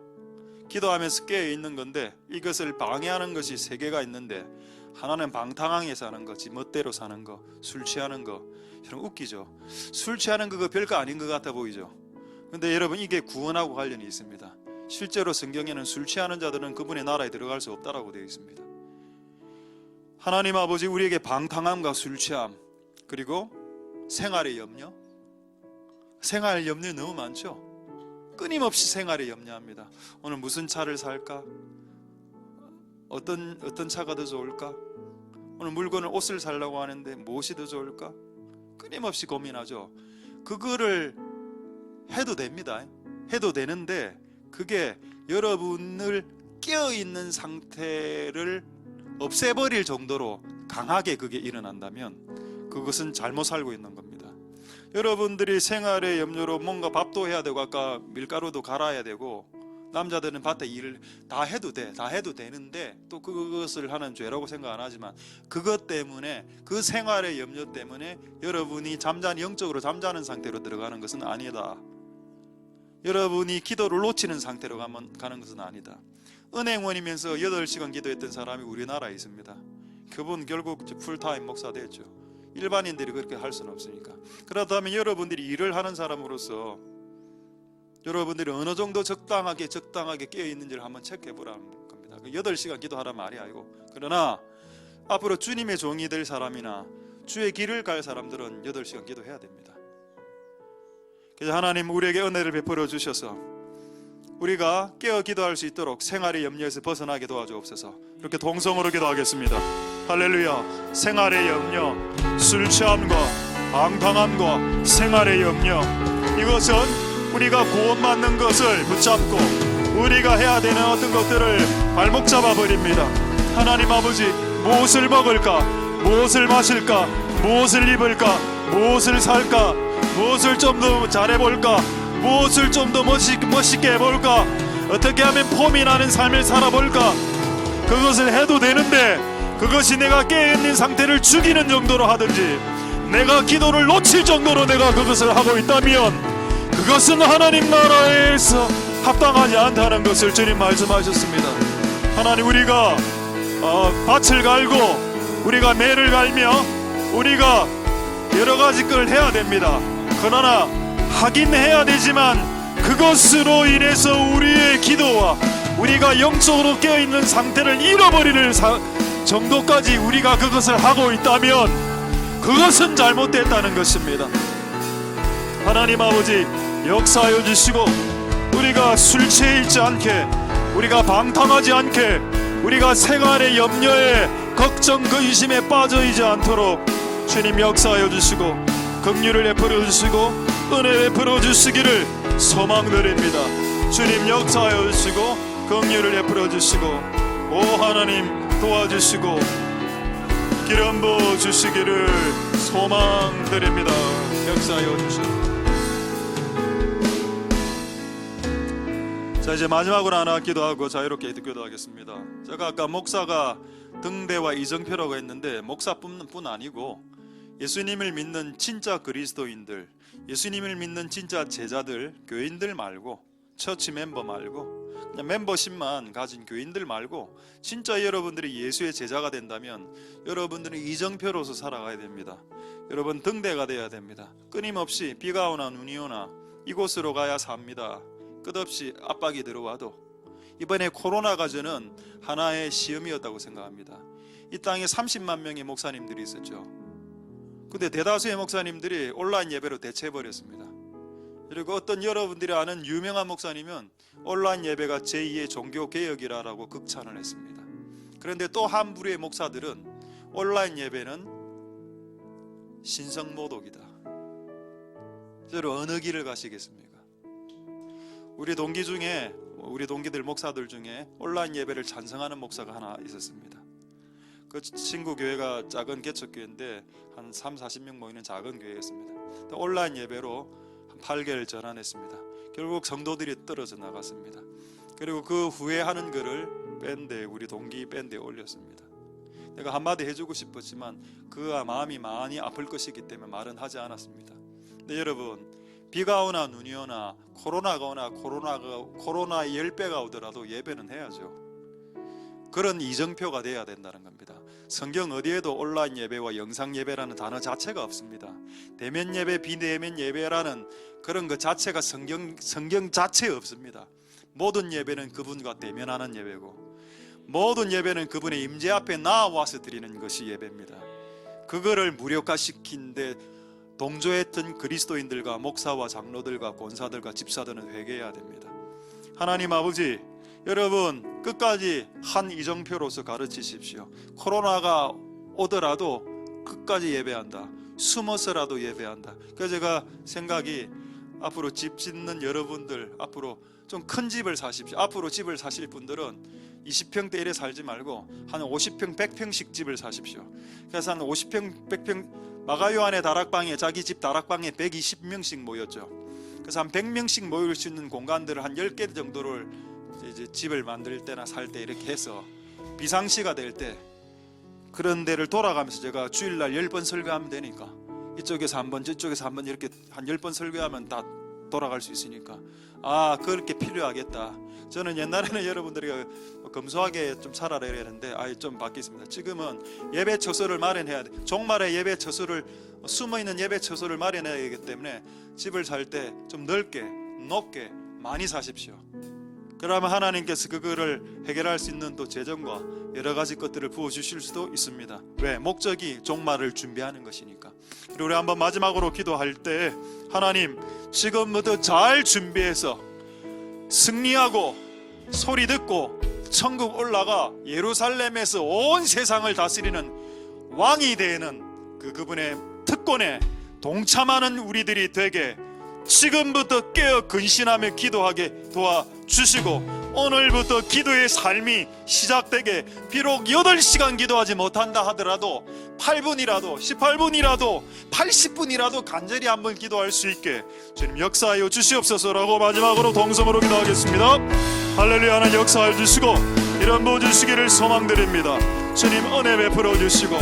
기도하면서 깨어있는 건데, 이것을 방해하는 것이 세 개가 있는데, 하나는 방탕하게 사는 거, 지멋대로 사는 거, 술 취하는 거. 여러분 웃기죠? 술 취하는 거 별거 아닌 것 같아 보이죠? 근데 여러분 이게 구원하고 관련이 있습니다. 실제로 성경에는 술 취하는 자들은 그분의 나라에 들어갈 수 없다라고 되어 있습니다. 하나님 아버지, 우리에게 방탕함과 술 취함, 그리고 생활의 염려, 생활 염려 너무 많죠? 끊임없이 생활에 염려합니다. 오늘 무슨 차를 살까? 어떤 차가 더 좋을까? 오늘 물건을, 옷을 살려고 하는데 무엇이 더 좋을까? 끊임없이 고민하죠. 그거를 해도 됩니다. 해도 되는데 그게 여러분을 깨어있는 상태를 없애버릴 정도로 강하게 그게 일어난다면 그것은 잘못 살고 있는 겁니다. 여러분들이 생활의 염려로 뭔가 밥도 해야 되고, 아까 밀가루도 갈아야 되고, 남자들은 밭에 일을 다 해도 돼, 다 해도 되는데 또 그것을 하는 죄라고 생각 안 하지만, 그것 때문에, 그 생활의 염려 때문에 여러분이 영적으로 잠자는 상태로 들어가는 것은 아니다. 여러분이 기도를 놓치는 상태로 가는 것은 아니다. 은행원이면서 8시간 기도했던 사람이 우리나라에 있습니다. 그분 결국 풀타임 목사 됐죠. 일반인들이 그렇게 할 수는 없으니까. 그렇다면 여러분들이 일을 하는 사람으로서 여러분들이 어느 정도 적당하게 깨어있는지를 한번 체크해 보라는 겁니다. 8시간 기도하란 말이 아니고. 그러나 앞으로 주님의 종이 될 사람이나 주의 길을 갈 사람들은 8시간 기도해야 됩니다. 그래서 하나님 우리에게 은혜를 베풀어 주셔서 우리가 깨어 기도할 수 있도록 생활의 염려에서 벗어나게 도와주옵소서. 이렇게 동성으로 기도하겠습니다. 할렐루야. 생활의 염려, 술 취함과 방탕함과 생활의 염려, 이것은 우리가 구원받는 것을 붙잡고 우리가 해야 되는 어떤 것들을 발목 잡아버립니다. 하나님 아버지, 무엇을 먹을까? 무엇을 마실까? 무엇을 입을까? 무엇을 살까? 무엇을 좀 더 잘해볼까? 무엇을 좀 더 멋있게 해볼까? 어떻게 하면 폼이 나는 삶을 살아볼까? 그것을 해도 되는데 그것이 내가 깨어있는 상태를 죽이는 정도로 하든지, 내가 기도를 놓칠 정도로 내가 그것을 하고 있다면 그것은 하나님 나라에서 합당하지 않다는 것을 주님 말씀하셨습니다. 하나님, 우리가 밭을 갈고 우리가 매를 갈며 우리가 여러 가지 걸 해야 됩니다. 그러나 하긴 해야 되지만 그것으로 인해서 우리의 기도와 우리가 영적으로 깨어있는 상태를 잃어버리는 정도까지 우리가 그것을 하고 있다면 그것은 잘못됐다는 것입니다. 하나님 아버지, 역사하여 주시고 우리가 술 취해 있지 않게, 우리가 방탕하지 않게, 우리가 생활의 염려에 걱정 근심에 빠져 있지 않도록 주님 역사하여 주시고 긍휼을 베풀어 주시고 은혜 베풀어 주시기를 소망드립니다. 주님 역사하여 주시고 긍휼을 베풀어 주시고 오 하나님 도와주시고 기름 부어 주시기를 소망드립니다. 역사하여 주시고. 자, 이제 마지막으로 하나 기도하고 자유롭게 기도하겠습니다. 제가 아까 목사가 등대와 이정표라고 했는데 목사뿐 아니고 예수님을 믿는 진짜 그리스도인들, 예수님을 믿는 진짜 제자들, 교인들 말고, 처치 멤버 말고, 그냥 멤버십만 가진 교인들 말고 진짜 여러분들이 예수의 제자가 된다면 여러분들은 이정표로서 살아가야 됩니다. 여러분 등대가 되어야 됩니다. 끊임없이 비가 오나 눈이 오나 이곳으로 가야 삽니다. 끝없이 압박이 들어와도. 이번에 코로나가 저는 하나의 시험이었다고 생각합니다. 이 땅에 30만 명의 목사님들이 있었죠. 근데 대다수의 목사님들이 온라인 예배로 대체해버렸습니다. 그리고 어떤 여러분들이 아는 유명한 목사님은 온라인 예배가 제2의 종교개혁이라고 극찬을 했습니다. 그런데 또 한 부류의 목사들은 온라인 예배는 신성모독이다. 저로 어느 길을 가시겠습니까? 우리 동기들 목사들 중에 온라인 예배를 찬성하는 목사가 하나 있었습니다. 그 친구 교회가 작은 개척교회인데 한 30-40명 모이는 작은 교회였습니다. 온라인 예배로 한 8개월 전환했습니다. 결국 성도들이 떨어져 나갔습니다. 그리고 그 후에 하는 글을 밴드에, 우리 동기 밴드에 올렸습니다. 내가 한마디 해주고 싶었지만 그가 마음이 많이 아플 것이기 때문에 말은 하지 않았습니다. 근데 여러분, 비가 오나 눈이 오나 코로나가 오나 코로나 10배가 오더라도 예배는 해야죠. 그런 이정표가 돼야 된다는 겁니다. 성경 어디에도 온라인 예배와 영상 예배라는 단어 자체가 없습니다. 대면 예배, 비대면 예배라는 그런 것 자체가 성경 자체에 없습니다. 모든 예배는 그분과 대면하는 예배고, 모든 예배는 그분의 임재 앞에 나와서 드리는 것이 예배입니다. 그거를 무력화시킨데 동조했던 그리스도인들과 목사와 장로들과 권사들과 집사들은 회개해야 됩니다. 하나님 아버지, 여러분 끝까지 한 이정표로서 가르치십시오. 코로나가 오더라도 끝까지 예배한다. 숨어서라도 예배한다. 그래서 제가 생각이, 앞으로 집 짓는 여러분들, 앞으로 좀 큰 집을 사십시오. 앞으로 집을 사실 분들은 20평대 이래 살지 말고 한 50평, 100평씩 집을 사십시오. 그래서 한 50평, 100평, 마가요한의 다락방에, 자기 집 다락방에 120명씩 모였죠. 그래서 한 100명씩 모일 수 있는 공간들을 한 10개 정도를 이제 집을 만들 때나 살 때 이렇게 해서 비상시가 될 때 그런 데를 돌아가면서 제가 주일날 10번 설교하면 되니까, 이쪽에서 한 번, 저쪽에서 한 번, 이렇게 한 10번 설교하면 다 돌아갈 수 있으니까, 아, 그렇게 필요하겠다. 저는 옛날에는 여러분들이 검소하게 좀 살아라 이랬는데 좀 바뀌었습니다. 지금은 예배 처소를 마련해야 돼. 종말의 예배 처소를, 숨어있는 예배 처소를 마련해야 되기 때문에 집을 살 때 좀 넓게, 높게 많이 사십시오. 그러면 하나님께서 그거를 해결할 수 있는 또 재정과 여러 가지 것들을 부어주실 수도 있습니다. 왜? 목적이 종말을 준비하는 것이니까. 그리고 우리 한번 마지막으로 기도할 때, 하나님 지금부터 잘 준비해서 승리하고 소리 듣고 천국 올라가 예루살렘에서 온 세상을 다스리는 왕이 되는 그분의 특권에 동참하는 우리들이 되게 지금부터 깨어 근신하며 기도하게 도와주시고, 오늘부터 기도의 삶이 시작되게, 비록 8시간 기도하지 못한다 하더라도 8분이라도 18분이라도 80분이라도 간절히 한번 기도할 수 있게 주님 역사하여 주시옵소서라고 마지막으로 동성으로 기도하겠습니다. 할렐루야. 하나님 역사해 주시고 이런 부 주시기를 소망드립니다. 주님 은혜 베풀어 주시고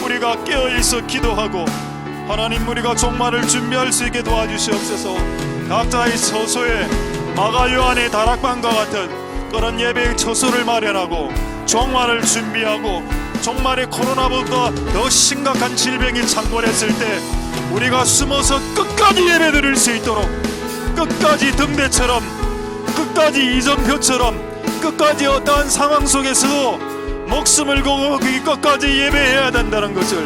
우리가 깨어있어 기도하고 하나님 우리가 종말을 준비할 수 있게 도와주시옵소서. 각자의 처소에 마가요한의 다락방과 같은 그런 예배의 처소를 마련하고 종말을 준비하고, 종말의 코로나보다 더 심각한 질병이 창궐했을 때 우리가 숨어서 끝까지 예배드릴 수 있도록, 끝까지 등대처럼, 끝까지 이정표처럼, 끝까지 어떠한 상황 속에서도 목숨을 걸고 끝까지 예배해야 된다는 것을,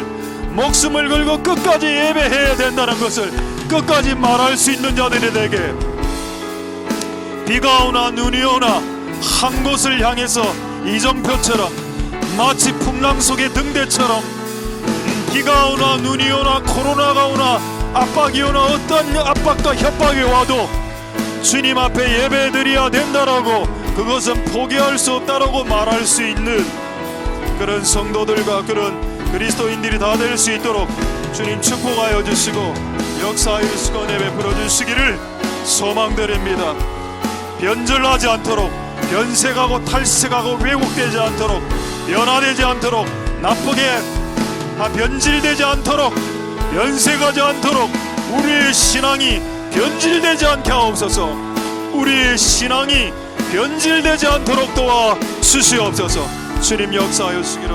목숨을 걸고 끝까지 예배해야 된다는 것을 끝까지 말할 수 있는 자들이 되게, 비가 오나 눈이 오나 한 곳을 향해서 이정표처럼, 마치 풍랑 속의 등대처럼, 비가 오나 눈이 오나 코로나가 오나 압박이 오나 어떤 압박과 협박이 와도 주님 앞에 예배드려야 된다라고, 그것은 포기할 수 없다라고 말할 수 있는 그런 성도들과 그런 그리스도인들이 다 될 수 있도록 주님 축복하여 주시고 역사하여 주시고 은혜 베풀어 주시기를 소망드립니다. 변절하지 않도록, 변색하고 탈색하고 왜곡되지 않도록, 변화되지 않도록, 나쁘게 변질되지 않도록, 변색하지 않도록 우리의 신앙이 변질되지 않게 하옵소서. 우리의 신앙이 변질되지 않도록 도와주시옵소서. 주님 역사하여 주시기를